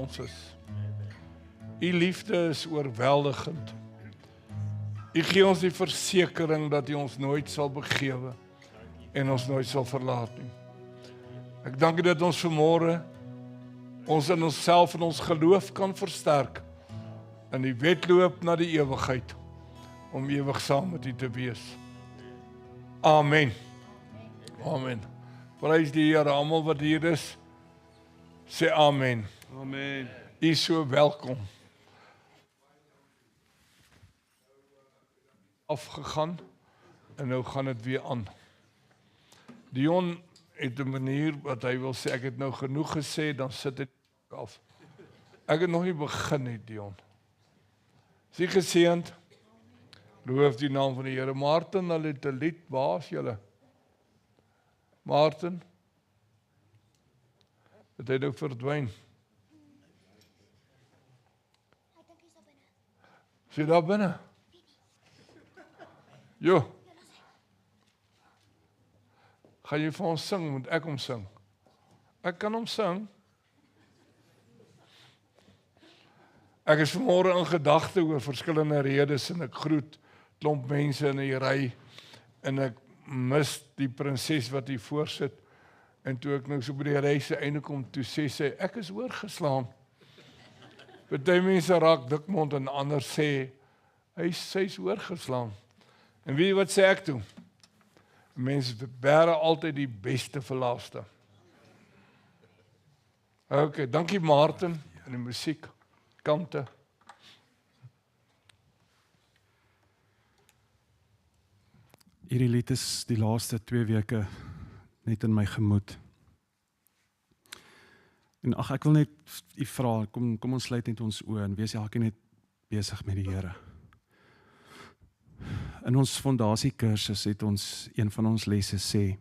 ons is. U liefde is oorweldigend. U gee ons die versekering dat U ons nooit sal begewe en ons nooit sal verlaat nie. Ek dank U dat ons vanmôre ons in onsself en ons geloof kan versterk in die wedloop na die ewigheid om ewig saam met U te wees. Amen. Amen. Prys die Here, almal wat hier is, sê amen. Amen. U is so welkom. Afgegaan en nou gaan dit weer aan. Dion het 'n manier wat hy wil sê, ek het nou genoeg gesê, dan sit dit af. Ek het nog nie begin nie, Dion. Is jy geseënd? Loof die naam van die Here. Martin, hulle het 'n lied, waar is julle? Martin? Het hy nou verdwyn? Is jy daar binne? Jo. Gaan jy vir ons sing, moet ek hom sing? Ek kan hom sing. Ek is vanmôre in gedagte oor verskillende redes en ek groet klomp mense in die ry en ek mis die prinses wat hier voorsit. En toe ek nou so by die ry se einde kom, toe sê sy, ek is oorgeslaan. Party mense raak dikmond en ander sê, sy's oorgeslaan. En weet jy wat sê ek toe? Mense bære altyd die beste vir laaste. Ok, dankie Martin en die musiek kante. Hierdie lied is die laaste 2 weke net in my gemoed. En ek wil net u vra, kom ons sluit net ons oë en wees elkeen net besig met die Here. In ons fondasiekursus het ons een van ons lesse sê,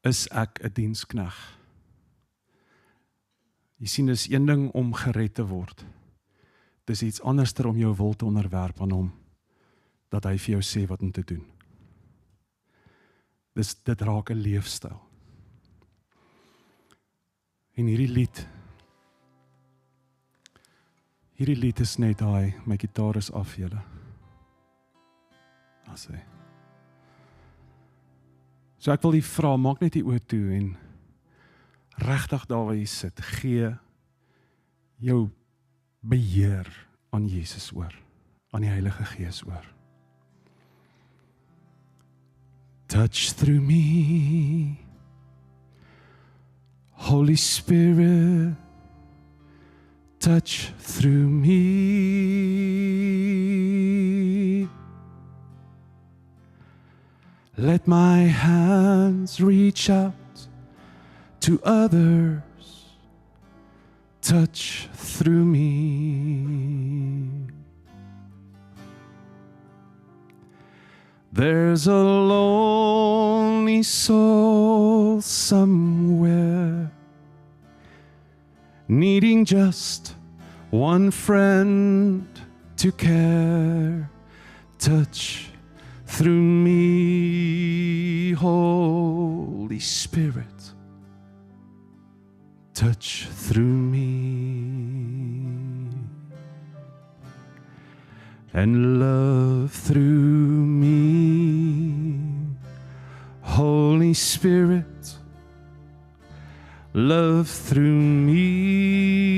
is ek 'n dienskneg? Jy sien, dis een ding om gered te word. Dis iets anderster om jou wil te onderwerp aan hom, dat hy vir jou sê wat om te doen. Dit raak 'n leefstyl. En hierdie lied is net daai, my gitaar is af julle. So ek wil u vra, maak net die oë toe en regtig daar waar jy sit, gee jou beheer aan Jesus oor, aan die Heilige Gees oor. Touch through me, Holy Spirit, touch through me. Let my hands reach out to others, touch through me. There's a lonely soul somewhere, needing just one friend to care. Touch through me, Holy Spirit, touch through me, and love through me, Holy Spirit, love through me.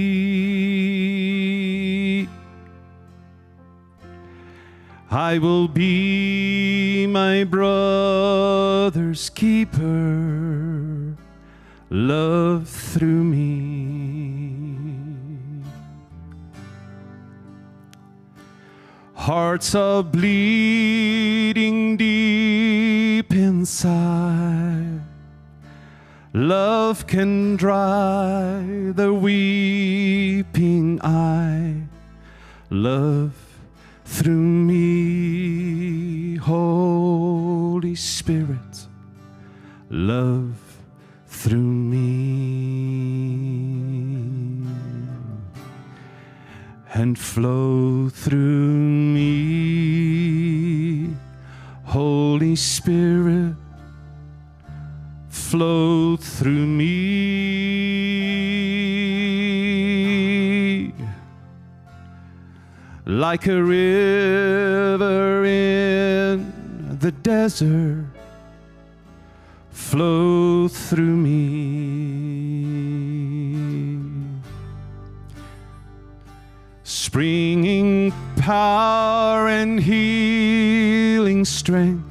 I will be my brother's keeper, love through me. Hearts are bleeding deep inside, love can dry the weeping eye, love through me, Holy Spirit, love through me, and flow through me, Holy Spirit, flow through me. like a river in the desert, flow through me. Springing power and healing strength,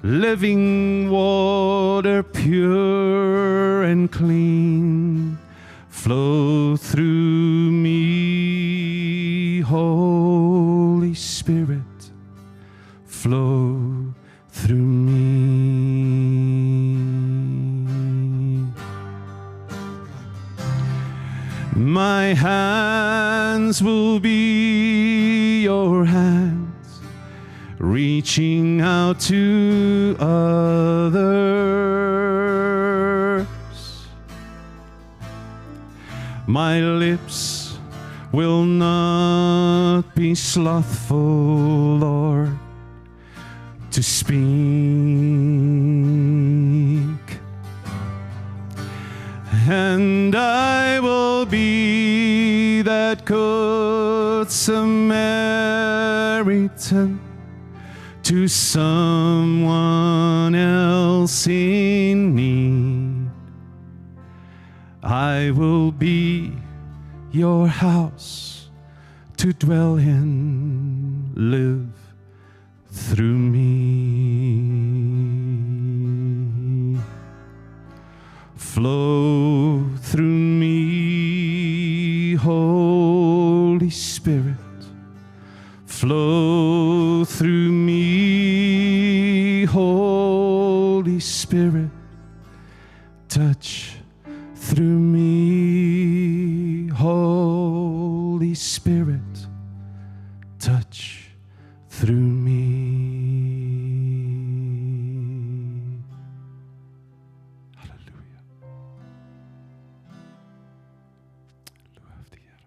living water pure and clean, flow through me, Holy Spirit, flow through me. My hands will be your hands, reaching out to others. My lips will not be slothful, Lord, to speak. And I will be that good Samaritan to someone else in need. I will be your house to dwell in, live through me. Flow through me, Holy Spirit. Flow through me, Holy Spirit. Touch through me, Holy Spirit. Touch through me. Hallelujah. Loof die Here.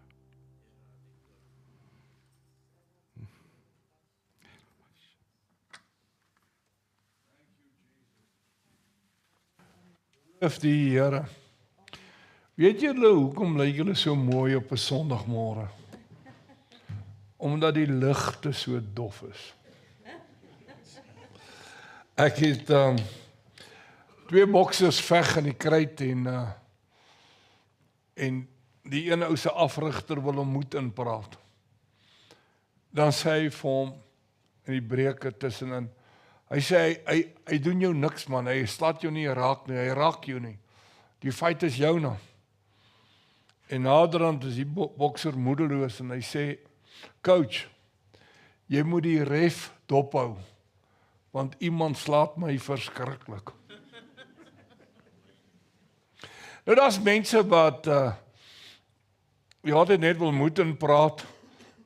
Loof die Here. Weet julle hoekom lyk julle so mooi op 'n Sondagmôre? Omdat die ligte so dof is. Ek het 2 boksers veg in die kruit en die een ou se afrigter wil hom moed inpraat. Dan sê hy vir hom in die breuke tussenin. Hy sê hy doen jou niks man, hy slaat jou nie raak nie, hy raak jou nie. Die feit is joune. En naderhand is die bokser moedeloos en hy sê, coach, jy moet die ref dophou, want iemand slaap my verskriklik. Nou daar's mense wat jy altyd net wil moed in praat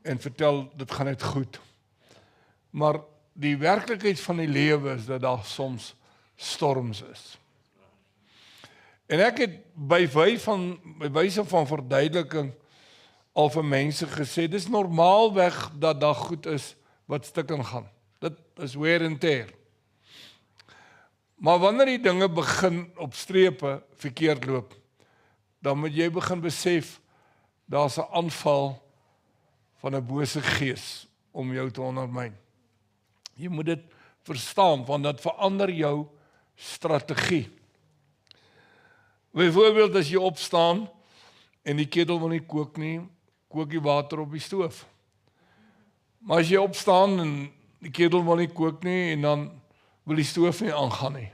en vertel dit gaan net goed. Maar die werklikheid van die lewe is dat daar soms storms is. En ek het by wyse van verduideliking al vir mense gesê, dis normaalweg dat daar goed is wat stukken gaan. Dit is wear and tear. Maar wanneer die dinge begin op strepe verkeerd loop, dan moet jy begin besef, daar's 'n aanval van 'n bose gees om jou te ondermyn. Jy moet dit verstaan, want dat verander jou strategie. Byvoorbeeld as jy opstaan en die ketel wil nie kook nie, kook jy water op die stoof. Maar as jy opstaan en die ketel wil nie kook nie en dan wil die stoof nie aangaan nie.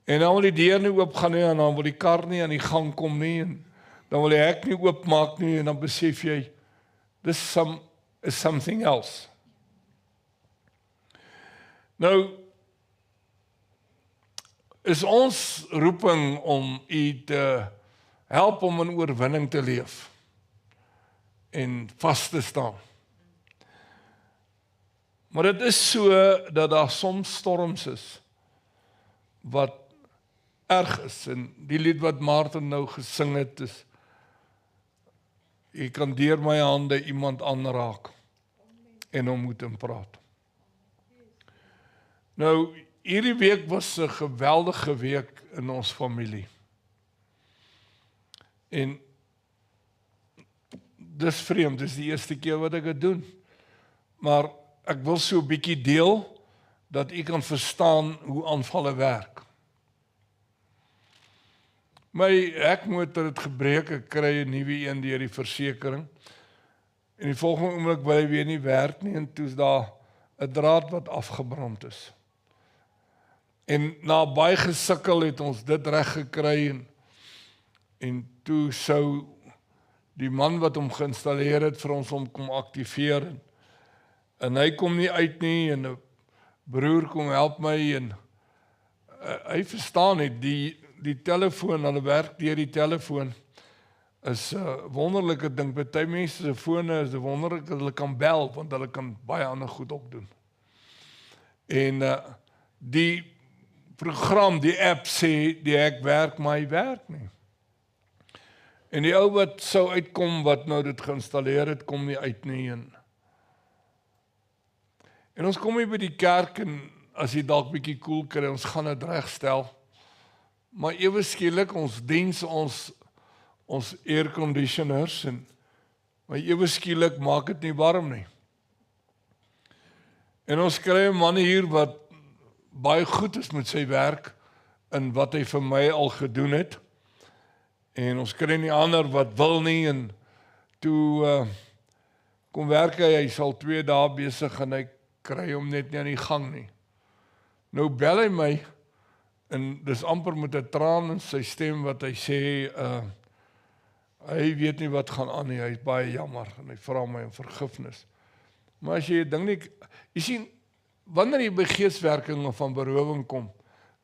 En dan wil die deur nie oopgaan nie en dan wil die kar nie aan die gang kom nie en dan wil die hek nie oopmaak nie en dan besef jy, this is something else. Nou, is ons roeping om u te help om in oorwinning te leef en vas te staan. Maar dit is so dat daar soms storms is wat erg is en die lied wat Maarten nou gesing het is, jy kan deur my hande iemand aanraak en hom moet in praat. Nou, hierdie week was 'n geweldige week in ons familie. En dis vreemd, dis die eerste keer wat ek dit doen. Maar ek wil so 'n bietjie deel, dat u kan verstaan hoe aanvalle werk. My hekmotor het gebreek, ek kry 'n nuwe een deur die versekering. En die volgende oomblik wil hy weer nie werk nie, en toe is daar 'n draad wat afgebrand is. En na baie gesukkel het ons dit reg gekry, en toe sou die man wat hom geïnstalleer het vir ons om kom aktiveer, en hy kom nie uit nie, en 'n broer kom help my, en hy verstaan nie, die telefoon, hulle werk deur die telefoon, is 'n wonderlike ding. Party mense se fone is wonderlik dat hulle kan bel, want hulle kan baie ander goed ook doen. En die program, die app sê, die hek werk, maar hy werk nie. En die ou wat sou uitkom, wat nou dit geïnstalleer het, kom nie uit nie. En ons kom hier by die kerk, en as jy dalk bietjie koel kry, ons gaan dit regstel. Maar ewe skielik, ons diens ons airconditioners, maar ewe skielik maak dit nie warm nie. En ons kry 'n man hier wat baie goed is met sy werk, en wat hy vir my al gedoen het. En ons kry nie ander wat wil nie, en toe kom werk hy sal 2 dae besig, en hy kry hom net nie aan die gang nie. Nou bel hy my, en dis amper met 'n traan in sy stem wat hy sê, hy weet nie wat gaan aan nie, hy is baie jammer, en hy vra my om vergifnis. Maar as jy ding nie, jy sien, wanneer jy by geeswerkinge van berowing kom,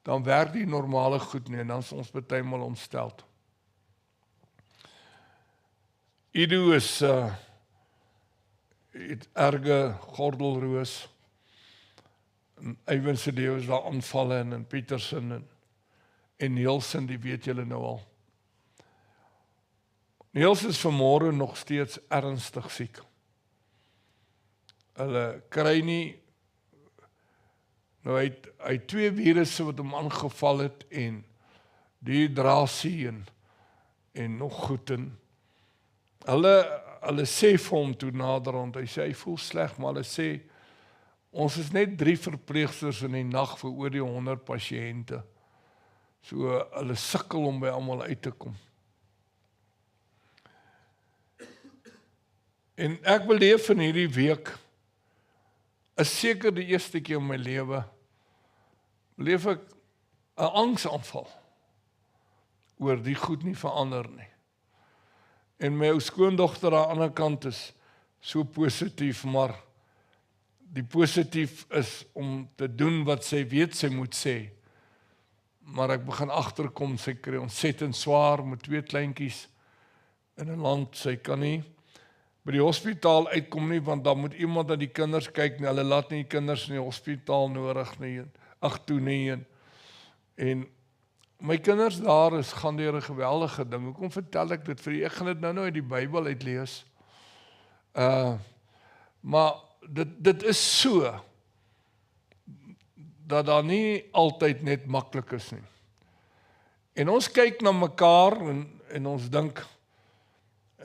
dan werk die normale goed nie, en dan is ons partymal ontsteld. Ido is het erge gordelroos, en Eyvind se lewe is daar aanvalle, en Pietersen, en Nielsen, die weet julle nou al. Niels is vanmôre nog steeds ernstig siek. Hulle kry nie, nou hy het 2 virusse wat hom aangeval het, en dehydrasie, en nog goed, en hulle sê vir hom toe naderhand, hy sê hy voel sleg, maar hulle sê, ons is net 3 verpleegsters in die nag vir oor die 100 pasiënte. So hulle sukkel om by almal uit te kom. En ek beleef in hierdie week, is seker die eerste keer in my lewe, beleef ek 'n angsaanval oor die goed nie verander nie. En my ou skoondogter aan die ander kant is so positief, maar die positief is om te doen wat sy weet sy moet sê. Maar ek begin agterkom, sy kry ontsettend swaar met 2 kleintjies in 'n land, sy kan nie by die hospitaal uitkom nie, want dan moet iemand na die kinders kyk, en hulle laat nie die kinders in die hospitaal nodig nie, toe nie, en my kinders daar gaan deur 'n geweldige ding. Hoekom vertel ek dit vir julle? Ek gaan dit nou uit die Bybel uitlees. Maar dit is so, dat daar nie altyd net maklik is nie. En ons kyk na mekaar, en ons dink,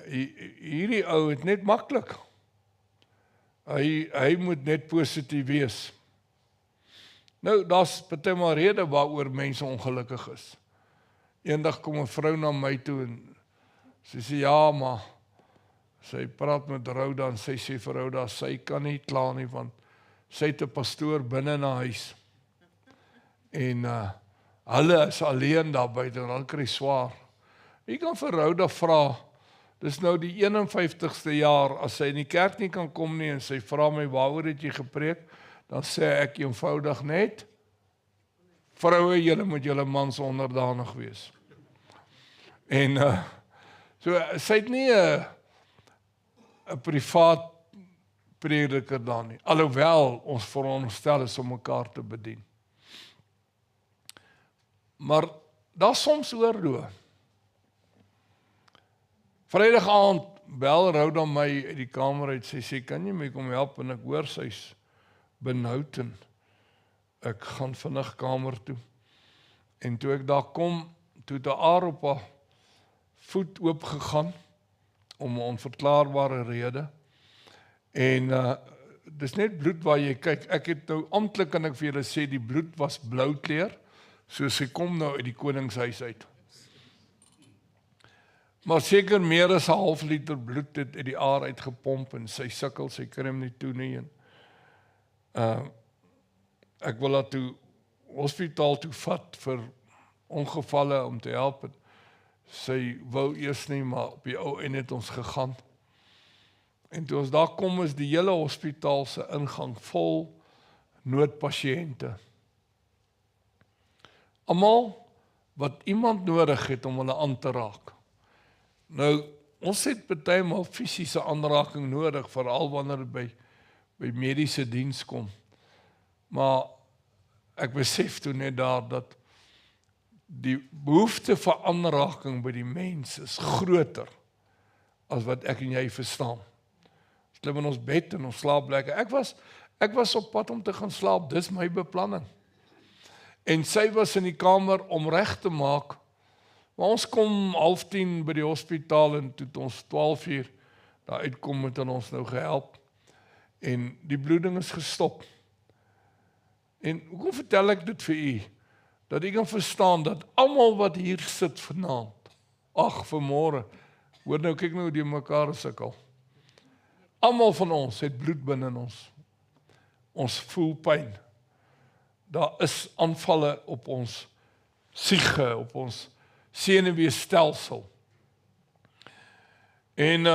hierdie ou het net maklik. Hy moet net positief wees. Nou, daar's partymal rede waaroor mense ongelukkig is. Eendag kom 'n vrou na my toe, en sy sê, ja, maar sy praat met Rhoda, en sy sê vir Rhoda, sy kan nie kla nie, want sy het 'n pastoor binne in haar huis. En hulle is alleen daar buite, en hulle kry swaar. Jy kan vir Rhoda vra, dis nou die 51ste jaar, as sy in die kerk nie kan kom nie, en sy vra my, waaroor het jy gepreek? Dan sê ek eenvoudig net, vroue, julle moet julle mans onderdanig wees. En so, sy het nie 'n privaat prediker daar nie, alhoewel ons veronderstel is om mekaar te bedien. Maar daar's soms oorlog. Vrydag aand bel Rhoda my uit die kamer uit, sy sê, kan jy my kom help, en ek hoor sy's benoud, en ek gaan vinnig kamer toe. En toe ek daar kom, toe het 'n aar op haar voet oopgegaan, om 'n onverklaarbare rede. En dis net bloed waar jy kyk. Ek het nou amptelik kan ek vir julle sê die bloed was blou kleur, so sy kom nou uit die koningshuis uit. Maar seker meer as 'n half liter bloed het uit die aar uitgepomp en sy sukkel, sy kry hom nie toe nie. En ek wil haar toe hospitaal toe vat vir ongevalle om te help. En sy wou eers nie, maar op die ou einde het ons gegaan. En toe ons daar kom, is die hele hospitaal se ingang vol noodpasiënte. Almal wat iemand nodig het om hulle aan te raak. Nou, ons het partymal fisiese aanraking nodig, veral wanneer dit by mediese diens kom. Maar ek besef toe net daar dat die behoefte vir aanraking by die mens is groter as wat ek en jy verstaan. Ons klim in ons bed en ons slaap lekker. Ek was op pad om te gaan slaap, dis my beplanning. En sy was in die kamer om reg te maak. Maar ons kom 9:30 by die hospitaal en toe ons 12:00 daar uitkom het en ons nou gehelp. En die bloeding is gestop. En hoekom vertel ek dit vir u? Dat u kan verstaan dat almal wat hier sit vanaand, vanmôre, hoor nou, kyk nou hoe die mekaar sukkel. Almal van ons het bloed binne in ons. Ons voel pyn. Daar is aanvalle op ons siege, op ons senuweestelsel. En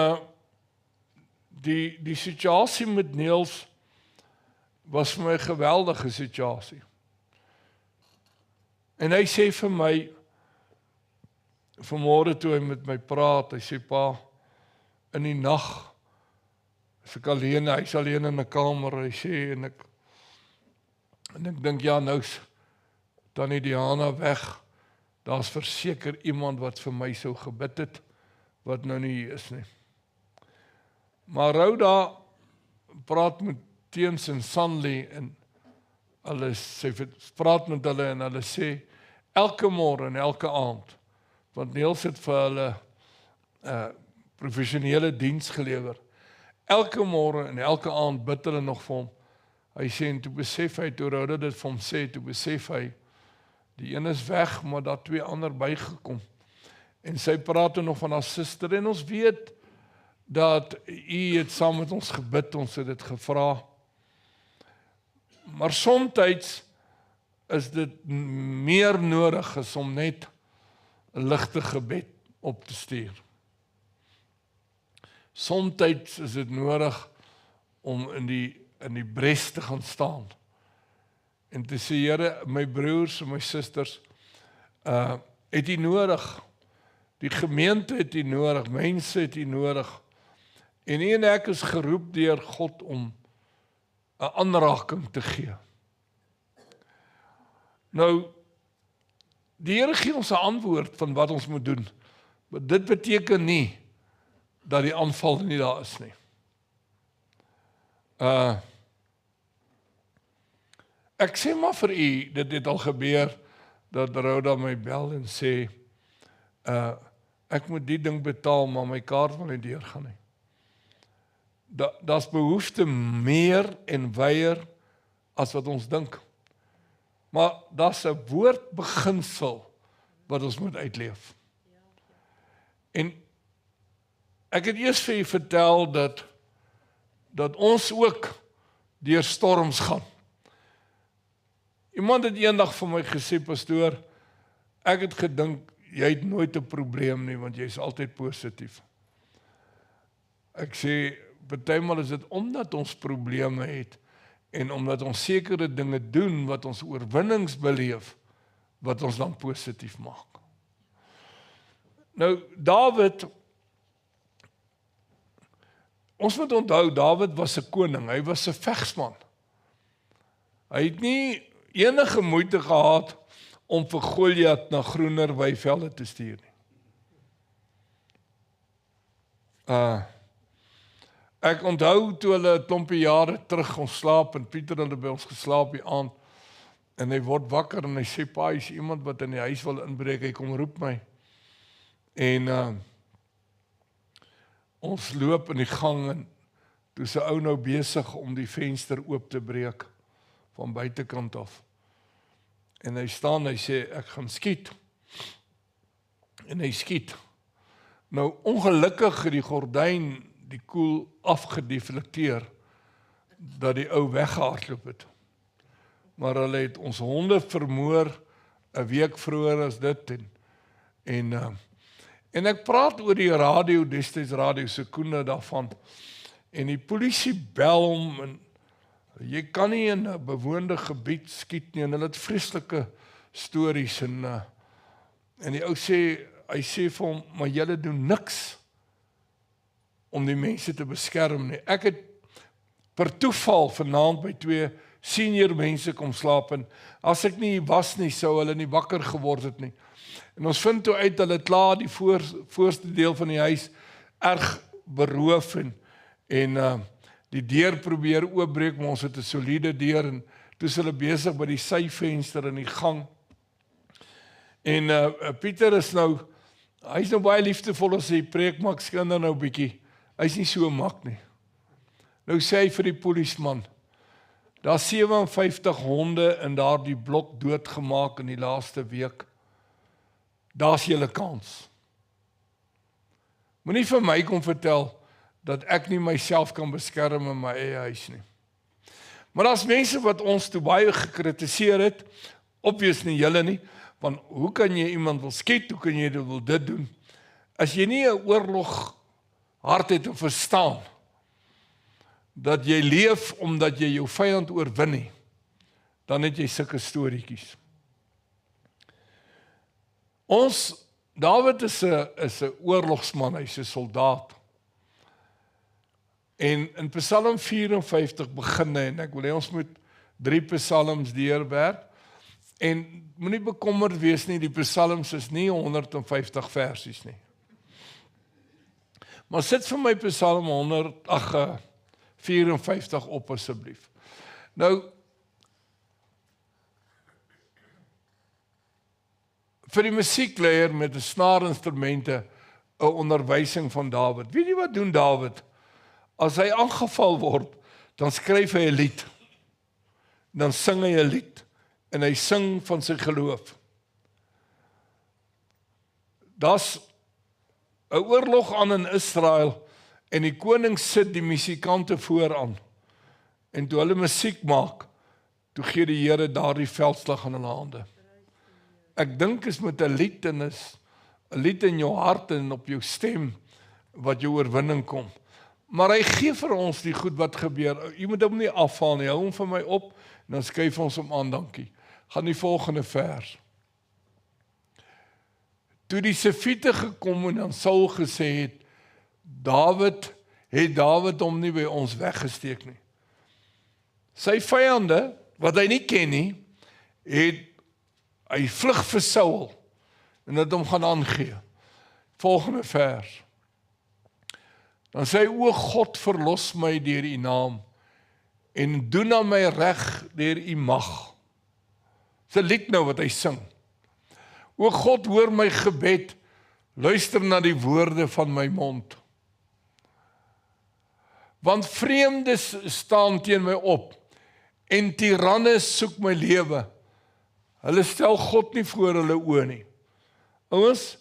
die situasie met Niels was vir my 'n geweldige situasie. En hy sê vir my, vanmôre toe hy met my praat, hy sê, pa, in die nag, is ek alleen, hy's alleen in 'n kamer, hy sê, en ek dink, ja, nou's Tannie Diana weg, daar's verseker iemand wat vir my sou gebid het, wat nou nie hier is nie. Maar Rhoda praat met Teens en Sanley, en sy praat met hulle, en hulle sê, elke môre en elke aand, want Niels het vir hulle professionele diens gelewer, elke môre en elke aand bid hulle nog vir hom. Hy sê, en toe besef hy, toe Rhoda dit vir hom sê, toe besef hy, die een is weg, maar daar 2 ander bygekom. En sy praat nog van haar suster, en ons weet, dat u het saam met ons gebid, ons het dit gevra. Maar soms is dit meer nodig as om net 'n ligte gebed op te stuur. Soms is dit nodig om in die bres te gaan staan. En te sê, Here, my broers en my susters, het u nodig. Die gemeente het u nodig, mense het u nodig. En u en ek is geroep deur God om 'n aanraking te gee. Nou, die Here gee ons 'n antwoord van wat ons moet doen. Maar dit beteken nie dat die aanval nie daar is nie. Ek sê maar vir u, dit het al gebeur, dat Rhoda my bel en sê, ek moet die ding betaal, maar my kaart wil nie deurgaan nie. Daar's behoefte meer en wyer as wat ons dink. Maar daar's 'n woordbeginsel wat ons moet uitleef. En ek het eers vir u vertel dat ons ook deur storms gaan. Iemand het eendag vir my gesê, pastoor, ek het gedink, jy het nooit 'n probleem nie, want jy is altyd positief. Ek sê, partymal is dit omdat ons probleme het, en omdat ons sekere dinge doen, wat ons oorwinnings beleef, wat ons dan positief maak. Nou, Dawid, ons moet onthou, Dawid was 'n koning, hy was 'n vegsman. Hy het nie enige moeite gehad om vir Goliat na groener weivelde te stuur nie. Ek onthou toe hulle 'n klompie jare terug ons slaap, en Pieter hulle by ons geslaap die aand, en hy word wakker en hy sê, pa, is iemand wat in die huis wil inbreek, hy kom roep my. En ons loop in die gang en toe is 'n ou nou besig om die venster oop te breek van buitekant af. En hy staan, hy sê, ek gaan skiet. En hy skiet. Nou, ongelukkig het die gordyn die koel afgedeflekteer, dat die ou weggehardloop het. Maar hulle het ons honde vermoor 'n week vroeër as dit, en ek praat oor die radio, destyds Radio Sekunda daarvan, en die polisie bel hom, en jy kan nie in 'n bewoonde gebied skiet nie, en hulle het vreeslike stories, en die ou sê, hy sê vir hom, maar julle doen niks om die mense te beskerm nie. Ek het per toeval vanaand by 2 senior mense kom slaap, en as ek nie was nie, sou hulle nie wakker geword het nie. En ons vind toe uit, hulle het klaar die voorste deel van die huis erg beroof, en die deur probeer oopbreek, maar ons het 'n soliede deur, en toe is hulle besig by die syvenster in die gang. En Pieter is nou, hy is nou baie liefdevol as hy preek, maar ek skinder nou bietjie, hy is nie so mak nie. Nou sê hy vir die polisieman, daar 57 honde in daardie blok doodgemaak in die laaste week. Daar's julle kans. Moenie vir my kom vertel dat ek nie myself kan beskerm in my eie huis nie. Maar daar's mense wat ons toe baie gekritiseer het, obvious nie julle nie, want hoe kan jy iemand wil skiet, hoe kan jy dit doen? As jy nie 'n oorlog hart het om verstaan, dat jy leef omdat jy jou vyand oorwin nie, dan het jy sulke storieetjies. Dawid is 'n oorlogsman, hy's 'n soldaat. En in Psalm 54 begin hy, en ek wil hê ons moet 3 psalms deurwerk, en moenie bekommerd wees nie, die psalms is nie 150 versies nie. Maar sit vir my Psalm 54 op asseblief. Nou, vir die musiekleier met 'n snaarinstrumente 'n onderwysing van Dawid. Weet jy wat doen Dawid? As hy aangeval word, dan skryf hy 'n lied. Dan sing hy 'n lied en hy sing van sy geloof. Daar's 'n oorlog aan in Israel en die koning sit die musikante vooraan. En toe hulle musiek maak, toe gee die Here daardie veldslag aan hulle hande. Ek dink is met 'n lied, en is 'n lied in jou hart en op jou stem wat jou oorwinning kom. Maar hy gee vir ons die goed wat gebeur. Jy moet hom nie afhaal nie, hou hom vir my op, en dan skuif ons hom aan, dankie. Gaan die volgende vers. Toe die Sefiete gekom en aan Saul gesê het Dawid hom nie by ons weggesteek nie. Sy vyande, wat hy nie ken nie, hy vlug vir Saul, en het hom gaan aangee. Volgende vers. Dan sê hy, o God, verlos my deur u naam, en doen aan my reg deur u mag. Dis 'n lied nou wat hy sing. O God, hoor my gebed, luister na die woorde van my mond. Want vreemdes staan teen my op, en tiranne soek my lewe. Hulle stel God nie voor hulle oë nie. Ouens,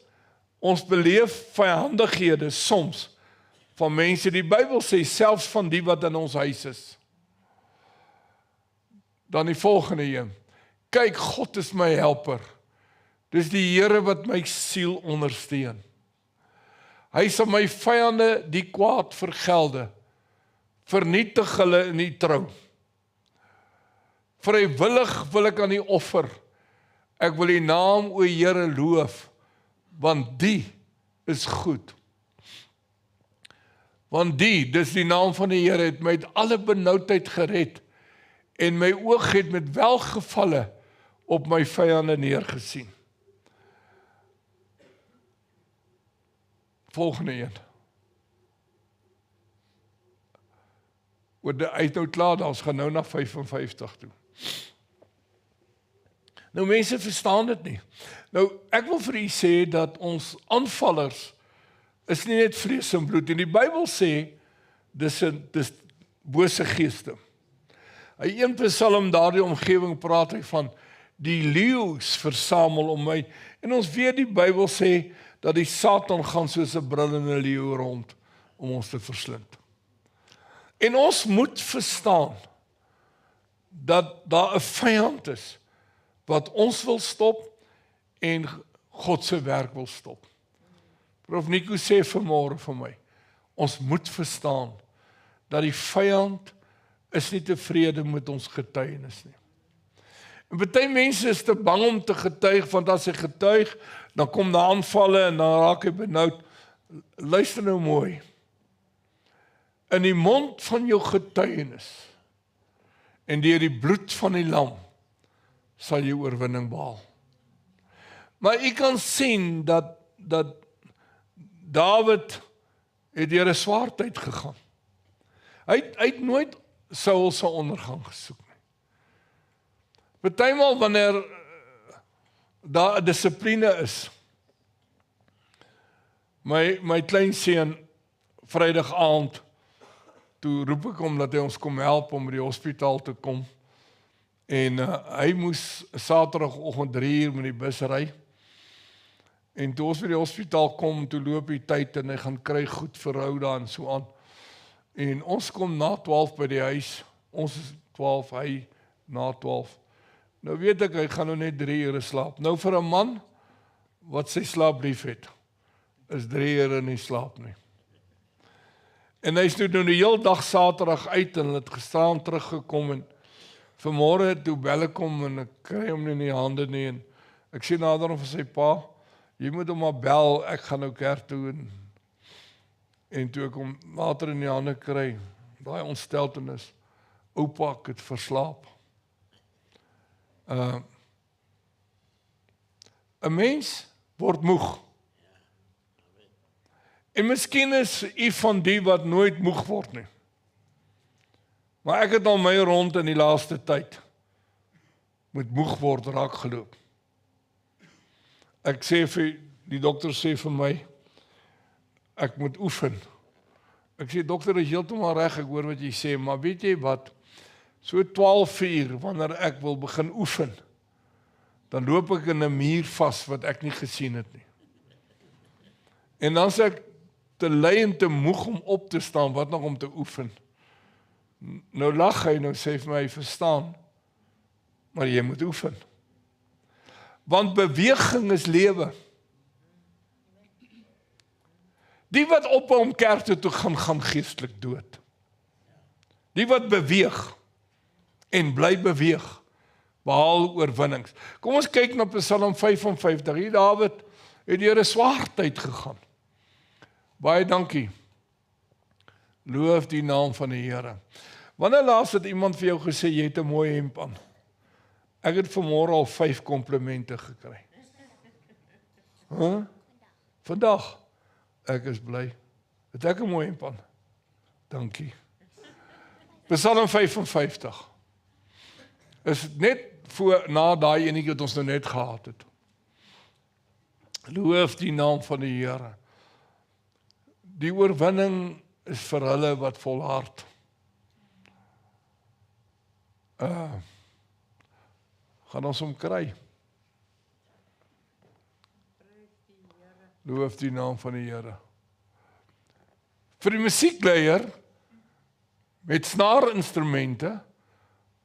ons beleef vyandighede soms van mense, die Bybel sê selfs van die wat in ons huis is. Dan die volgende een. Kyk, God is my helper. Dis die Here wat my siel ondersteun. Hy sal my vyande die kwaad vergelde. Vernietig hulle in die trou. Vrywillig wil ek aan die offer. Ek wil die naam, o Here, loof, want die is goed. Want dis die naam van die Here, het my uit alle benoudheid gered, en my oog het met welgevalle op my vyande neergesien. Volgende een. Hy is nou klaar, ons gaan nou na 55 toe. Nou mense verstaan dit nie. Nou ek wil vir u sê dat ons aanvallers is nie net vlees en bloed. En die Bybel sê, dis bose geeste. Hy een Psalm daardie omgewing praat hy van, die leeu's versamel om my. En ons weet die Bybel sê, dat die Satan gaan soos 'n brullende leeu rond, om ons te verslind. En ons moet verstaan, dat daar 'n vyand is, wat ons wil stop, en God se werk wil stop. Prof Nico sê vanmôre vir my, ons moet verstaan, dat die vyand is nie tevrede met ons getuienis nie. En baie mense is te bang om te getuig, want as hy getuig, dan kom daar aanvalle en dan raak hy benoud. Luister nou mooi. In die mond van jou getuienis en deur die bloed van die lam sal jy oorwinning behaal. Maar jy kan sien dat Dawid het deur 'n swaar tyd gegaan. Hy het nooit Saul se ondergang gesoek nie. Partymal wanneer daar 'n dissipline is. My kleinseun Vrydag aand, toe roep ek hom dat hy ons kom help om by die hospitaal te kom. En hy moes Saterdagoggend 3:00 met die bus ry. En toe ons by die hospitaal kom, toe loop die tyd en hy gaan kry goed verhou daar en so aan. En ons kom na 12 by die huis. Ons is 12, hy na 12. Nou weet ek, hy gaan nou net 3 ure slaap. Nou vir 'n man wat sy slaap lief het, is 3 ure nie slaap nie. En hy is nou die hele dag Saterdag uit en het gisteraan teruggekom en vanmôre toe bel ek hom en ek kry hom nie in die hande nie en ek sê nader hom vir sy pa, jy moet hom maar bel, ek gaan nou kerk toe en toe ek hom later in die hande kry, daai ontsteltenis, oupa, ek het verslaap. 'n mens word moeg. En miskien is u van die wat nooit moeg word nie. Maar ek het al my rond in die laaste tyd met moeg word raak geloop. Ek sê vir die dokter sê vir my, ek moet oefen. Ek sê dokter is heeltemal reg, ek hoor wat jy sê, maar weet jy wat? So 12:00 wanneer ek wil begin oefen, dan loop ek in 'n muur vas wat ek nie gesien het nie. En dan sê ek te lui en te moeg om op te staan, wat nog om te oefen. Nou lag hy, nou sê vir my, verstaan, maar jy moet oefen. Want beweging is lewe. Die wat ophou om kerk toe gaan geestelik dood. Die wat beweeg en bly beweeg, behaal oorwinnings. Kom ons kyk na Psalm 55. Hier Dawid het deur 'n swaar tyd gegaan. Baie dankie. Loof die naam van die Here. Wanneer laas het iemand vir jou gesê jy het 'n mooi hemp aan? Ek het vanmôre al 5 komplimente gekry. Vandag. Ek is bly. Het ek 'n mooi hemp aan? Dankie. Psalm 55. Is net na daai enetjie wat ons nou net gehad het. Loof die naam van die Here. Die oorwinning is vir hulle wat volhard. Gaan ons hom kry. Loof die naam van die Here. Vir die musiekleier met snaarinstrumente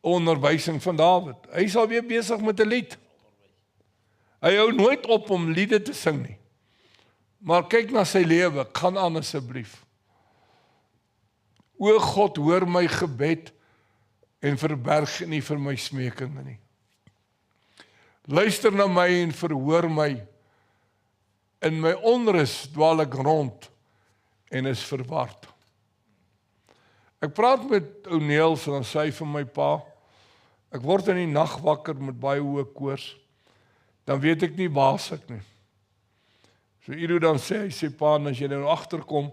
onderwysing van Dawid. Hy is alweer besig met 'n lied. Hy hou nooit op om liede te sing nie. Maar kyk na sy lewe, gaan aan asseblief. O God, hoor my gebed en verberg nie vir my smekinge nie. Luister na my en verhoor my. In my onrus dwaal ek rond en is verward. Ek praat met ou Neels en dan sê hy vir my pa, ek word in die nag wakker met baie hoë koors, dan weet ek nie waar ek nie. So Ido dan sê, hy sê pa, as jy nou agterkom,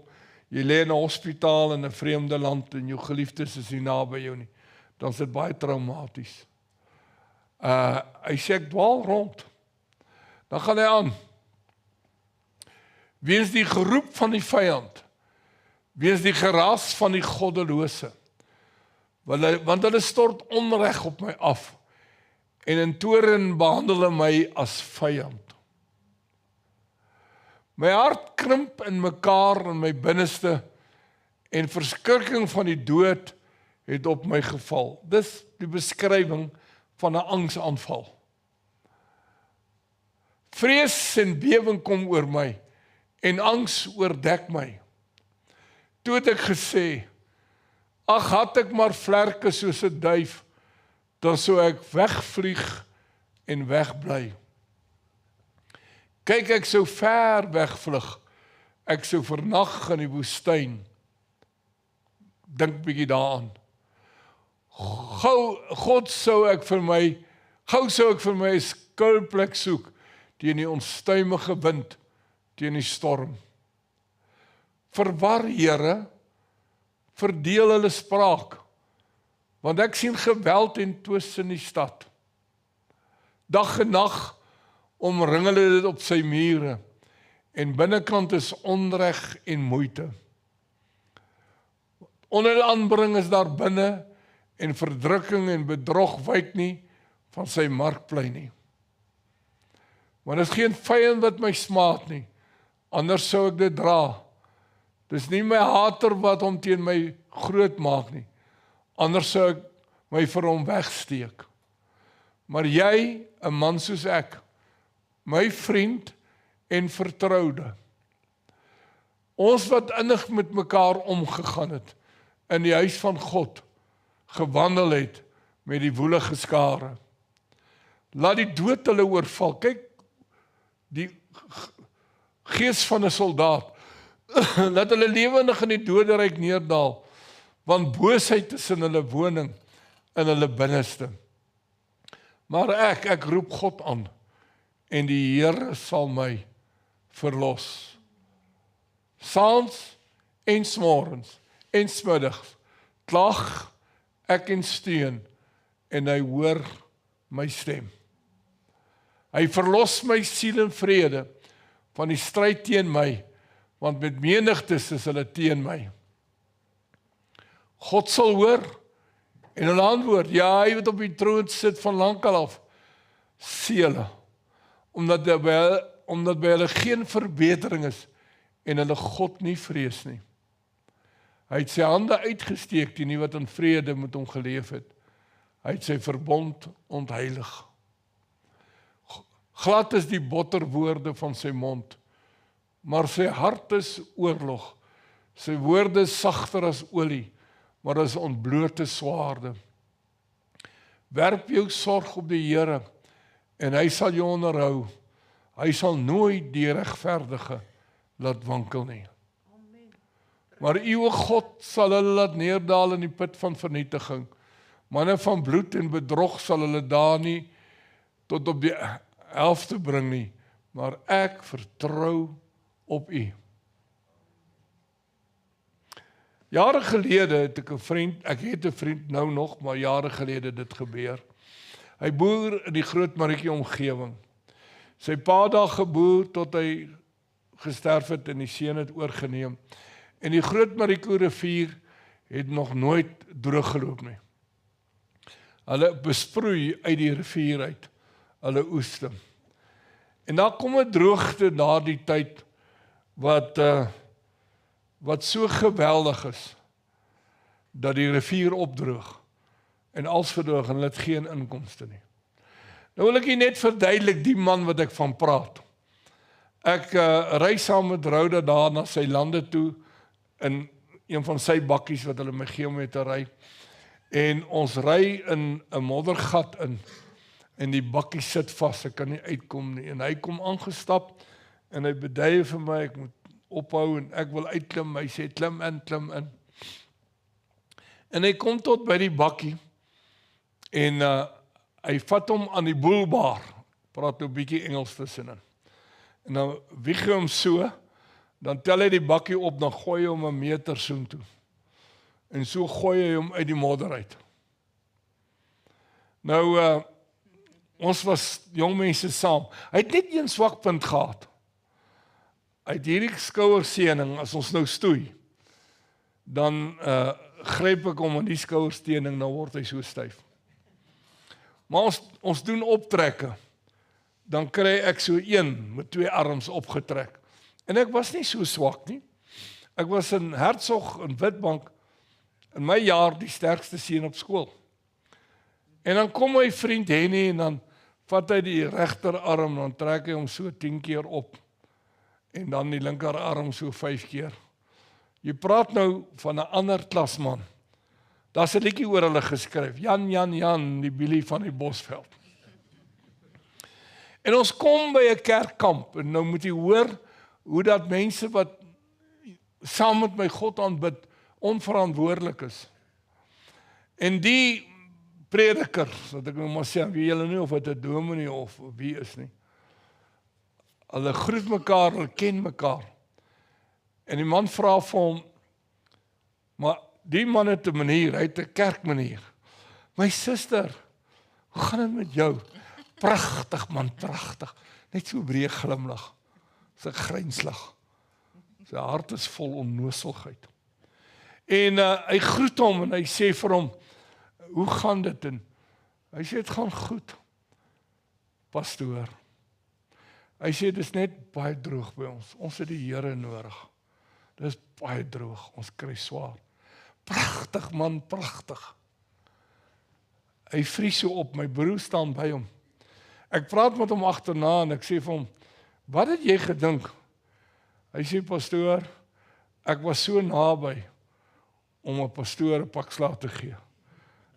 jy lê in 'n hospitaal in 'n vreemde land en jou geliefdes is nie naby jou nie, dan is dit baie traumaties. Hy sê ek dwaal rond. Dan gaan hy aan. weens die geroep van die vyand, weens die geraas van die goddelose, want hulle stort onreg op my af, en in toorn behandel hulle my as vyand. My hart krimp in mekaar in my binneste, en verskrikking van die dood het op my geval. Dis die beskrywing van 'n angsaanval. Vrees en bewing kom oor my, en angs oordek my. Toe het ek gesê, ag had ek maar vlerke soos 'n duif, dan sou ek wegvlieg en wegbly. Kyk, ek sou ver wegvlug, ek sou vernag in die woestyn. Dink bietjie daaraan. Gou sou ek vir my 'n skuilplek soek teen die onstuimige wind, teen die storm. Verwar, Here, verdeel hulle spraak, want ek sien geweld en twis in die stad. Dag en nag omring hulle dit op sy mure, en binnekant is onreg en moeite. Onderaanbring is daar binne, en verdrukking en bedrog wyk nie van sy markplein nie. Want is geen vyand wat my smaad nie, anders sou ek dit dra. Dis nie my hater wat hom teen my groot maak nie, anders sou ek my vir hom wegsteek. Maar jy, 'n man soos ek, my vriend en vertroude, ons wat innig met mekaar omgegaan het, in die huis van God, gewandel het met die woelige skare. Laat die dood hulle oorval. Kyk, die gees van 'n soldaat, laat hulle lewendig in die doderyk neerdal, want boosheid is in hulle woning, in hulle binneste. Maar ek roep God aan, en die Here sal my verlos. Saans en smorens en smiddags klag ek en steun, en hy hoor my stem. Hy verlos my siel in vrede van die stryd teen my, want met menigtes is hulle teen my. God sal hoor en hulle antwoord, ja, hy wat op die troon sit van lankal af, Sela, omdat by hulle geen verbetering is en hulle God nie vrees nie. Hy het sy hande uitgesteek teen die wat in vrede met hom geleef het. Hy het sy verbond ontheilig. Glad is die botterwoorde van sy mond, maar sy hart is oorlog. Sy woorde is sagter as olie, maar is ontblote swaarde. Werp jou sorg op die Here, en hy sal jou onderhou. Hy sal nooit die regverdige laat wankel nie. Maar uw God sal hulle laat neerdal in die put van vernietiging. Manne van bloed en bedrog sal hulle daar nie tot op die helfte bring nie, maar ek vertrou op u. Jare gelede het ek 'n vriend nou nog, maar jare gelede dit gebeur. Hy boer in die Groot Marieke omgewing. Sy pa daar geboer tot hy gesterf het en die seun het oorgeneem. En die Groot Marieke rivier het nog nooit droog geloop nie. Hulle besproei uit die rivier uit, hulle oeste. En daar kom 'n droogte daardie tyd wat so geweldig is, dat die rivier opdroog en als verdroog en hulle het geen inkomste nie. Nou wil ek hier net verduidelik die man wat ek van praat. Ek ry saam met Rhoda daar na sy lande toe, in een van sy bakkies wat hulle my gee om mee te ry. En ons ry in 'n moddergat in, en die bakkie sit vas, ek kan nie uitkom nie. En hy kom aangestap, en hy beduie vir my, ek moet ophou, en ek wil uitklim, hy sê, klim in. En hy kom tot by die bakkie, en hy vat hom aan die boelbaar, praat nou 'n bietjie Engels tussenin. En dan wieg hy hom so, dan tel hy die bakkie op, dan gooi hy hom 1 meter soontoe. En so gooi hy hom uit die modder uit. Nou, ons was jong mense saam. Hy het net een swak punt gehad. uit hierdie skouersteuning, as ons nou stoei, dan gryp ek om aan die skouersteuning, dan word hy so styf. Maar ons doen optrekke, dan kry ek so een met 2 arms opgetrek. En ek was nie so swak nie. Ek was in Hertzog in Witbank, in my jaar die sterkste seun op skool. En dan kom my vriend Henny en dan vat hy die regterarm, dan trek hy hom so 10 keer op. En dan die linkerarm so 5 keer. Jy praat nou van 'n ander klasman. Daar's 'n liedjie oor hulle geskryf. Jan, Jan, Jan, die Billy van die Bosveld. En ons kom by 'n kerkkamp en nou moet jy hoor hoe dat mense wat saam met my God aanbid onverantwoordelik is. En die prediker, wat ek nou maar sê, weet julle nie of dit 'n dominee of wie is nie. Hulle groet mekaar, hulle ken mekaar. En die man vra vir hom, maar die man het 'n manier, hy het 'n kerkmanier. My suster, hoe gaan dit met jou? Pragtig man, pragtig. Net so breë glimlag. Sy grynslig. Sy hart is vol onnoselheid. En hy groet hom en hy sê vir hom, hoe gaan dit? En hy sê, het gaan goed, pastoor. Hy sê, dit is net baie droog by ons. Ons het die Here nodig. Dit is baie droog, ons kry swaar. Pragtig man, pragtig. Hy vries so op, my broer staan by hom. Ek praat met hom agterna en ek sê vir hom, wat het jy gedink? Hy sê, pastoor, ek was so naby om 'n pastoor 'n pak slaag te gee.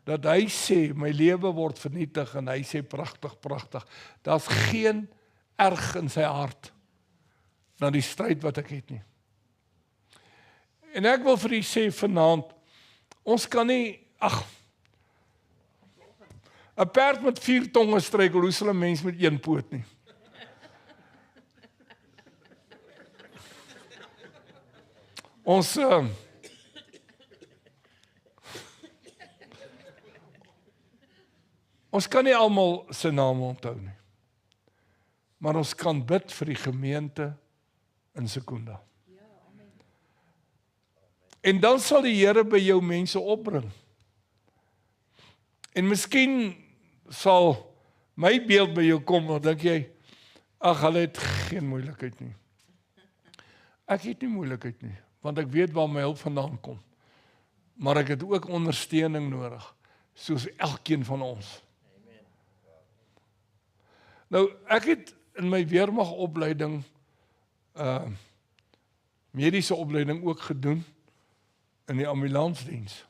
Dat hy sê, my lewe word vernietig en hy sê, pragtig, pragtig. Daar's geen erg in sy hart na die stryd wat ek het nie. En ek wil vir u sê vanaand, ons kan nie, 'n perd met 4 tonge struikel, hoe sal 'n mens met 1 poot nie? Ons kan nie almal se name onthou nie. Maar ons kan bid vir die gemeente in Sekunda. En dan sal die Here by jou mense opbring. En miskien sal my beeld by jou kom, dan dink jy, hulle het geen moeilikheid nie. Ek het nie moeilikheid nie, want ek weet waar my hulp vandaan kom. Maar ek het ook ondersteuning nodig, soos elkeen van ons. Nou, ek het in my weermagopleiding, mediese opleiding ook gedoen, in die ambulansdiens.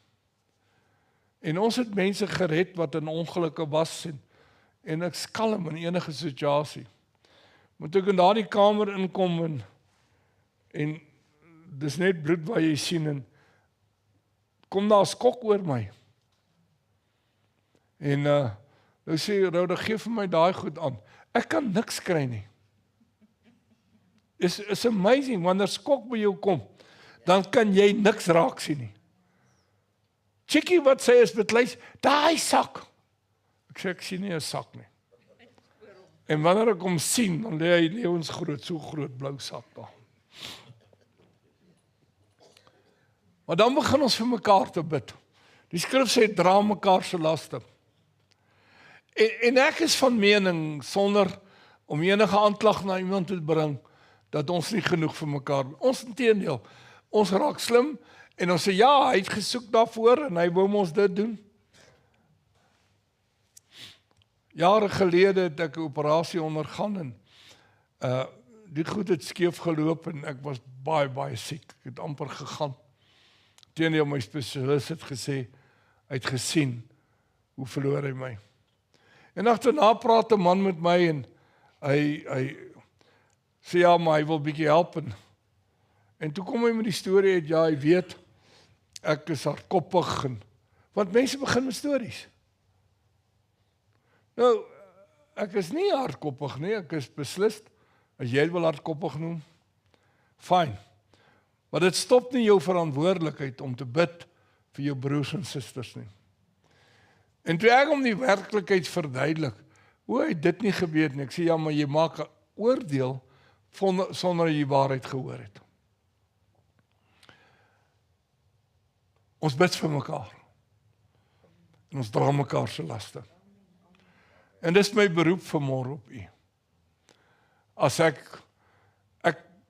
En ons het mense gered wat in ongelukke was, en ek skalm in enige situasie. Moet ek in daardie kamer inkom, en dis net bloed wat jy sien, en kom daar 'n skok oor my. En nou sê Rhoda, gee vir my daai goed aan. Ek kan niks kry nie. It's amazing, wanneer skok by jou kom, dan kan jy niks raak sien nie. Chickie wat sê is met lys, daai sak. Ek sê, ek sien nie 'n sak nie. En wanneer ek hom sien, dan lê hy lewensgroot, so groot blou sak daar. Maar dan begin ons vir mekaar te bid. Die skrif sê, dra mekaar se laste. En ek is van mening, sonder om enige aanklag na iemand te bring, dat ons nie genoeg vir mekaar, ons inteendeel, ons raak slim, en ons sê, ja, hy het gesoek daarvoor, en hy wou ons dit doen. Jare gelede het ek 'n operasie ondergaan, en die goed het skeef geloop, en ek was baie, baie siek, ek het amper gegaan. Teenoor my spesialis het gesê, hy het gesien, hoe verloor hy my. En agterna praat 'n man met my, en hy sê, ja, maar hy wil bietjie help, en toe kom hy met die storie uit, ja, hy weet, ek is hardkoppig, want mense begin met stories. Nou, ek is nie hardkoppig nie, ek is beslis, as jy wil hardkoppig noem, fyn. Maar dit stop nie jou verantwoordelikheid om te bid vir jou broers en susters nie. En toe ek om die werklikheid verduidelik, hoe het dit nie gebeur nie, ek sê, ja, maar jy maak 'n oordeel sonder jy waarheid gehoor het. Ons bid vir mekaar. En ons dra mekaar se laste. En dis my beroep vanmôre op u. As ek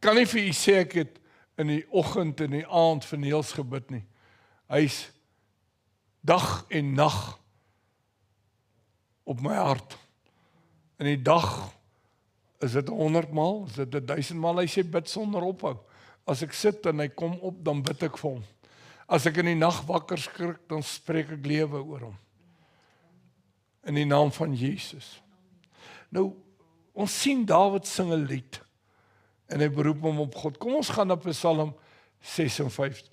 kan nie vir u sê ek het in die oggend en die aand vir Niels gebid nie. Hy's dag en nag op my hart. In die dag is dit 100 maal, is dit 1000 maal, hy sê bid sonder ophou. As ek sit en hy kom op, dan bid ek vir hom. As ek in die nag wakker skrik, dan spreek ek lewe oor hom. In die naam van Jesus. Nou, ons sien Dawid sing 'n lied, en hy beroep hom op God. Kom ons gaan na Psalm 56.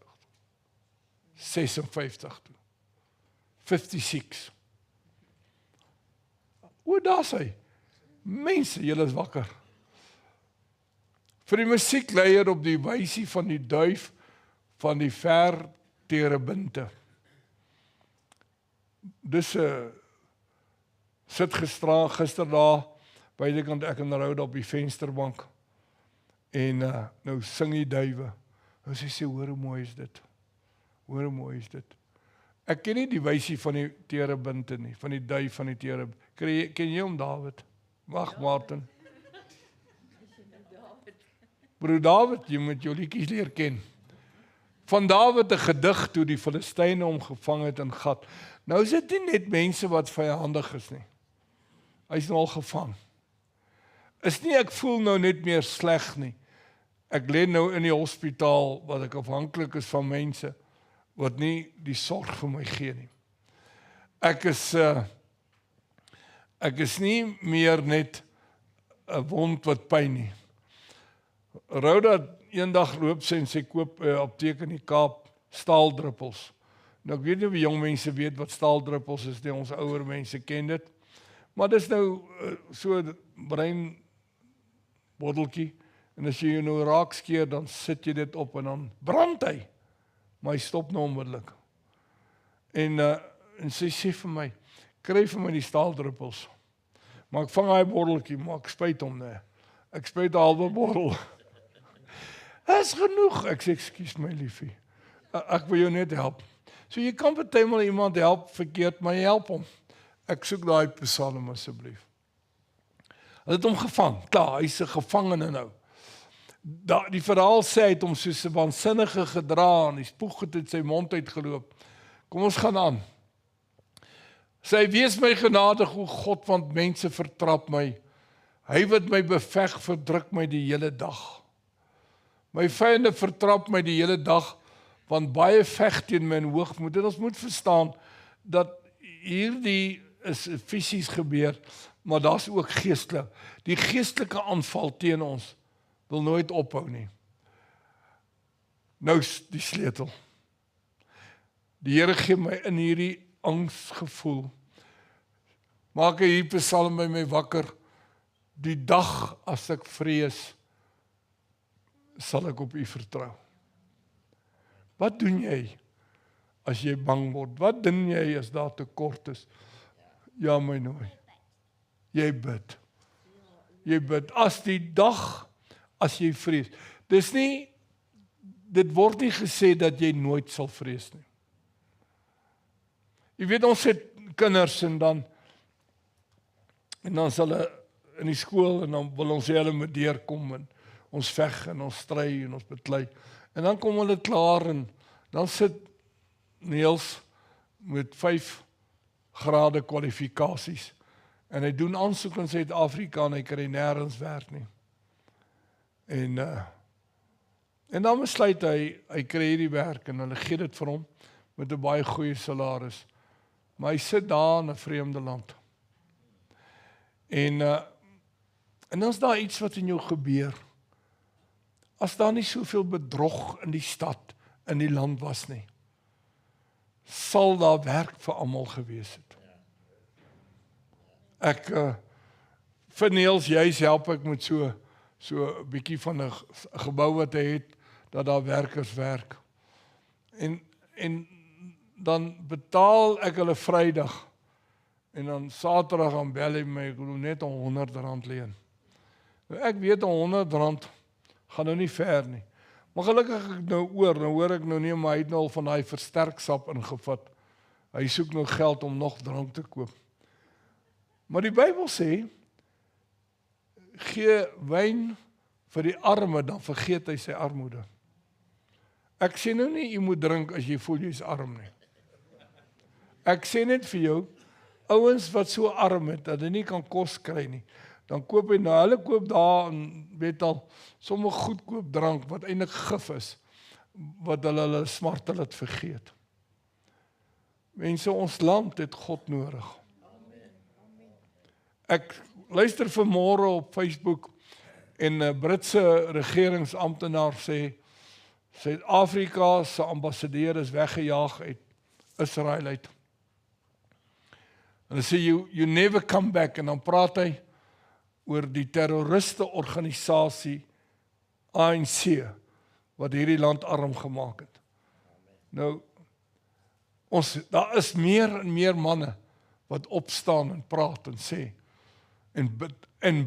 56 toe. 56. O, daar sê, mense, julle is wakker. Vir die musiekleier op die wysie van die duif van die ver terebinte. Dus sit gister daar, buitekant ek en Rhoda op die vensterbank, en nou sing die duwe. Nou sê, hoor hoe mooi is dit. Hoor hoe mooi is dit. Ek ken nie die wysie van die terebinte nie, van die duif van die terebinte. Ken jy hom, David? Wag, Martin. Broer David, jy moet jou liedjies leer ken. Van David 'n gedig toe die Filistyne hom gevang het in Gat. Nou is dit nie net mense wat vyandig is nie. Hy's nou al gevang. Is nie ek voel nou net meer sleg nie. Ek lê nou in die hospitaal wat ek afhanklik is van mense wat nie die sorg vir my gee nie. Ek is nie meer net 'n wond wat pyn nie. Rhoda eendag loop sy en sy koop 'n apteek in die Kaap staaldruppels. Nou ek weet nie of jong mense weet wat staaldruppels is nie, ons ouer mense ken dit. Maar dis nou so 'n brein botteltjie, en as jy nou raak skeer, dan sit jy dit op en dan brand hy. Maar hy stop nou onmiddellik. En sy sê vir my, kry vir my die staaldruppels. Maar ek vang hy botteltjie, maar ek spuit hom nie. Ek spuit 'n halwe bottel. Dis genoeg. Ek sê, ekskuus my liefie. Ek wil jou net help. So jy kan partymal iemand help verkeerd, maar jy help hom. Ek soek daai Psalm asseblief. Hulle het hom gevang. Klaar, hy's 'n gevangene nou. Die verhaal sê hy het hom soos 'n waansinnige gedra en die spoeg het uit sy mond uitgeloop. Kom ons gaan aan. Sy wees my genadig, o God, want mense vertrap my. Hy wat my beveg, verdruk my die hele dag. My vyande vertrap my die hele dag, want baie veg teen my in hoogmoed. En ons moet verstaan dat hierdie is fisies gebeur, maar daar's ook geestelik. Die geestelike aanval teen ons wil nooit ophou nie. Nou is die sleutel. Die Here gee my in hierdie angsgevoel. Maak hierdie Psalm by my wakker. Die dag as ek vrees, sal ek op U vertrou. Wat doen jy as jy bang word? Wat doen jy as daar tekort is? Ja, my nooi. Jy bid. Jy bid. As die dag, as jy vrees. Dit word nie gesê dat jy nooit sal vrees nie. Jy weet, ons het kinders en dan sal hulle in die skool en dan wil ons hê hulle moet deurkom en ons veg en ons stry en ons beklei. En dan kom hulle klaar en dan sit Niels met 5 grade kwalifikasies en hy doen aansoek in Suid-Afrika en hy kry nêrens werk nie. En dan besluit hy kry hierdie werk en hulle gee dit vir hom met 'n baie goeie salaris. Maar hy sit daar in 'n vreemde land. En dan is daar iets wat in jou gebeur. As daar nie soveel bedrog in die stad, in die land was nie, sal daar werk vir almal gewees het. Ek vir Niels juis help ek met so 'n bietjie van 'n gebou wat hy het, dat daar werkers werk. En dan betaal ek hulle Vrydag en dan Saterdag aan bel hy my, ek wil net R100 leen. Ek weet R100 gaan nou nie ver nie. Maar gelukkig ek nou hoor ek nou nie, maar hy het nou al van daai versterksap ingevat. Hy soek nou geld om nog drank te koop. Maar die Bybel sê, gee wyn vir die arme, dan vergeet hy sy armoede. Ek sê nou nie, jy moet drink as jy voel jy is arm nie. Ek sê net vir jou, ouens wat so arm het, dat hulle nie kan kos kry nie, dan koop hy nou, hulle koop daar, en weet al, sommige goedkoop drank, wat eintlik gif is, wat hulle smarte laat vergeet. Mense, ons land het God nodig. Ek luister vanmôre op Facebook, en 'n Britse regeringsamptenaar sê, Suid-Afrika se ambassadeur is weggejaag uit Israel uit. En hy sê, you never come back, en dan praat hy oor die terroriste organisasie ANC, wat hierdie land arm gemaak het. Nou, daar is meer en meer manne, wat opstaan en praat en sê, en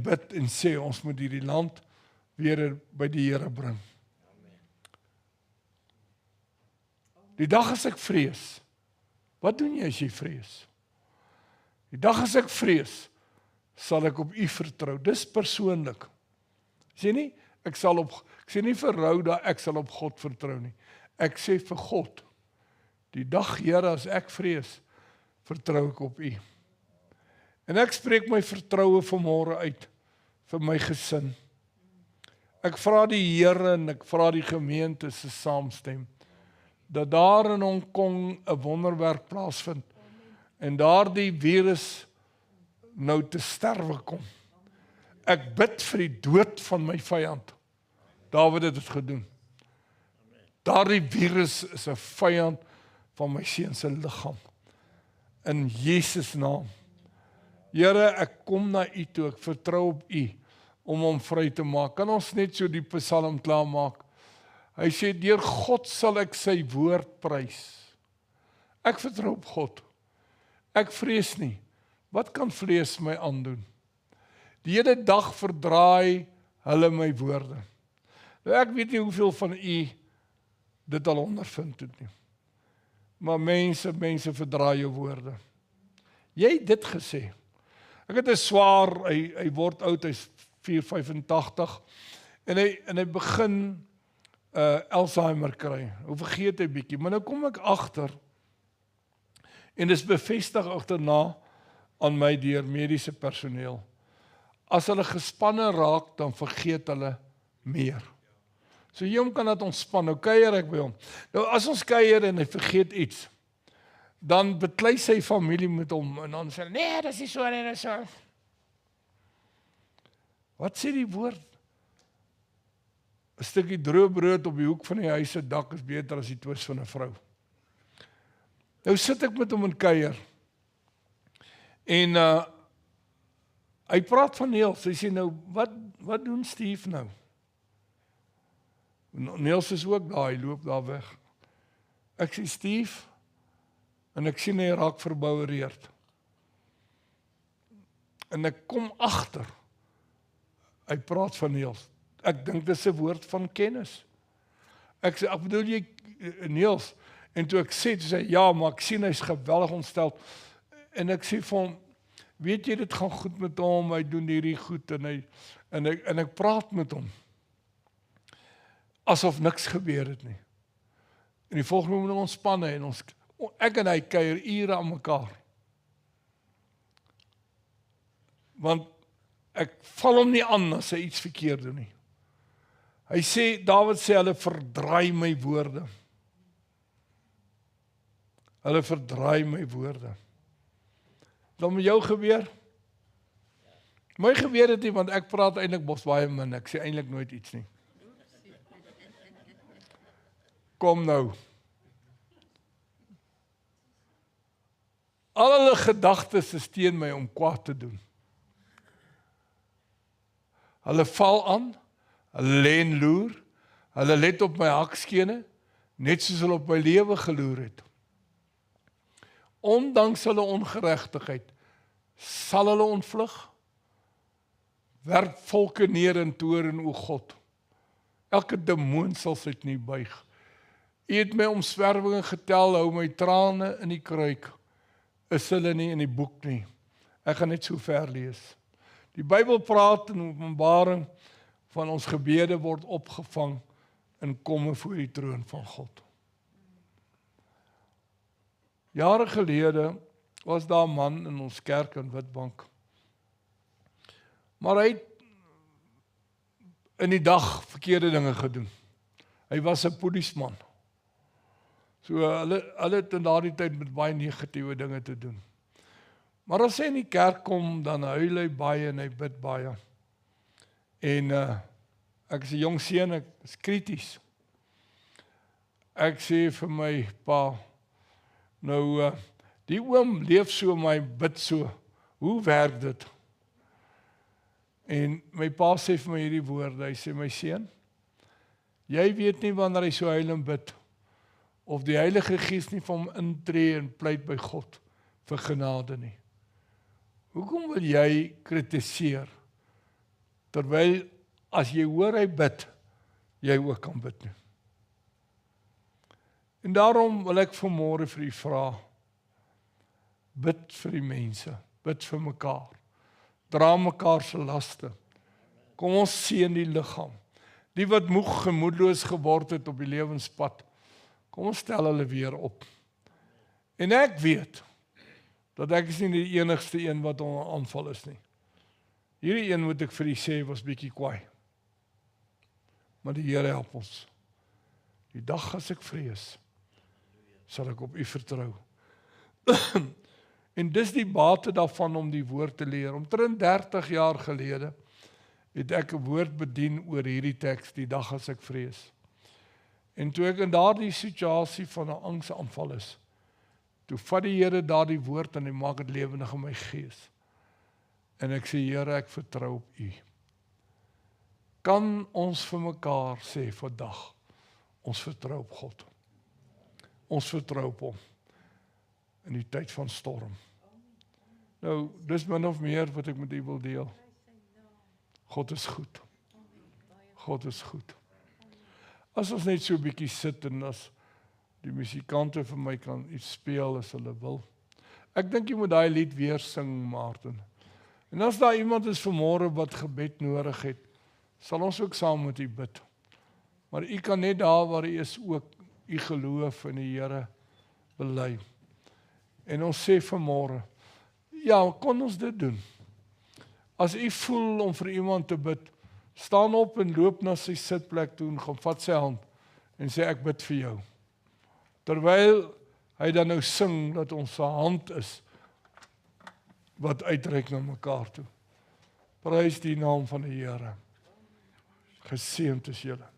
bid en sê, ons moet hierdie land weer by die Here bring. Die dag as ek vrees, wat doen jy as jy vrees? Die dag as ek vrees, sal ek op U vertrou. Dis persoonlik. Sê nie, ek sê nie vir Rhoda, ek sal op God vertrou nie. Ek sê vir God, die dag, Here, as ek vrees, vertrou ek op U. En ek spreek my vertroue vanmôre uit, vir my gesin. Ek vra die Here en ek vra die gemeente se saamstem, dat daar in Hong Kong 'n wonderwerk plaasvind, en daardie virus nou te sterwe kom. Ek bid vir die dood van my vyand. Dawid het dit gedoen. Daardie virus is 'n vyand van my seun se liggaam. In Jesus naam. Here, ek kom na U toe, ek vertrou op U, om hom vry te maak. Kan ons net so die Psalm klaar maak? Hy sê, deur God sal ek sy woord prys. Ek vertrou op God. Ek vrees nie. Wat kan vlees my aandoen? Die hele dag verdraai hulle my woorde. Nou ek weet nie hoeveel van u dit al ondervind het nie. Maar mense verdraai jou woorde. Jy het dit gesê. Ek het 'n swaar, hy word oud, hy's 485 en hy begin Alzheimer kry. Hoe vergeet hy bietjie, maar nou kom ek agter en dis bevestig agterna aan my deur mediese personeel. As hulle gespanne raak, dan vergeet hulle meer. So hom kan dit ontspan, nou kuier ek by hom. Nou as ons kuier en hy vergeet iets, dan beklei sy familie met hom en dan sê hulle, nee, dis nie so nie, dis so. Wat sê die woord? 'n stukkie droë brood op die hoek van die huis se dak is beter as die twis van 'n vrou. Nou sit ek met hom in kuier. En hy praat van Niels. Hy sê nou, wat doen Steve nou? Niels is ook daar, hy loop daar weg. Ek sê Steve, en ek sien hy raak verboureerd. En ek kom agter, hy praat van Niels. Ek dink dit is 'n woord van kennis. Ek sê, ek bedoel jy Niels, en toe ek sê, ja, maar ek sien hy's geweldig ontstel. En ek sê vir hom, weet jy, dit gaan goed met hom, hy doen hierdie goed, en ek praat met hom, asof niks gebeur het nie. En die volgende moet ons spanne, en ek en hy kuier ure aan mekaar. Want ek val hom nie aan as hy iets verkeerd doen nie. Hy sê, Dawid sê, hulle verdraai my woorde. Hulle verdraai my woorde. Wat met jou gebeur? My gebeur het nie, want ek praat eintlik mos baie min, ek sê eintlik nooit iets nie. Kom nou. Al hulle gedagtes is teen my om kwaad te doen. Hulle val aan, hulle lê en loer, hulle let op my hakskene, net soos hulle op my lewe geloer het. Ondanks hulle ongeregtigheid, sal hulle ontvlug. werp volke neer in toorn, o God. Elke demoon sal sy knie buig. U het my omswervinge getel, hou my trane in die kruik. Is hulle nie in die boek nie. Ek gaan net so ver lees. Die Bybel praat in Openbaring van ons gebede word opgevang en komme voor die troon van God. Jare gelede was daar 'n man in ons kerk in Witbank. Maar hy het in die dag verkeerde dinge gedoen. Hy was 'n polisieman. So hulle het in daardie tyd met baie negatiewe dinge te doen. Maar as hy in die kerk kom, dan huil hy baie en hy bid baie. En ek is 'n jong seun, ek is krities. Ek sê vir my pa, nou die oom leef so, my bid so. Hoe werk dit? En my pa sê vir my hierdie woorde, hy sê, my seun, jy weet nie wanneer hy so huil en bid, of die Heilige Gees nie van hom intree en pleit by God vir genade nie. Hoekom wil jy kritiseer, terwyl as jy hoor hy bid, jy ook kan bid nie? En daarom wil ek vanmôre vir u vra, bid vir die mense, bid vir mekaar, dra mekaar se laste, kom ons seën die liggaam, die wat moeg en moedeloos geword het op die lewenspad, kom ons stel hulle weer op. En ek weet, dat ek is nie die enigste een wat onder aanval is nie. Hierdie een moet ek vir u sê, was bietjie kwaai. Maar die Here help ons. Die dag as ek vrees, sal ek op u vertrou. En dis die bate daarvan om die woord te leer. Omtrent 30 jaar gelede het ek 'n woord bedien oor hierdie teks, die dag as ek vrees. En toe ek in daardie situasie van 'n angsaanval is, toe vat die Here daardie woord en hy maak dit lewendig in my gees. En ek sê, Here, ek vertrou op u. Kan ons vir mekaar sê vandag, ons vertrou op God. Ons vertrou op hom in die tyd van storm. Nou, dis min of meer wat ek met u wil deel. God is goed. God is goed. As ons net so 'n bietjie sit en as die musikante vir my kan iets speel as hulle wil. Ek dink jy moet daai lied weer sing, Martin. En as daar iemand is vanmôre wat gebed nodig het, sal ons ook saam met u bid. Maar u kan net daar waar u is ook u geloof in die Here bely. En ons sê vanmôre, ja, kon ons dit doen. As u voel om vir iemand te bid, staan op en loop na sy sitplek toe en gaan vat sy hand en sê ek bid vir jou. Terwyl hy dan nou sing dat ons se hand is wat uitreik na mekaar toe. Prys die naam van die Here. Geseënd is julle.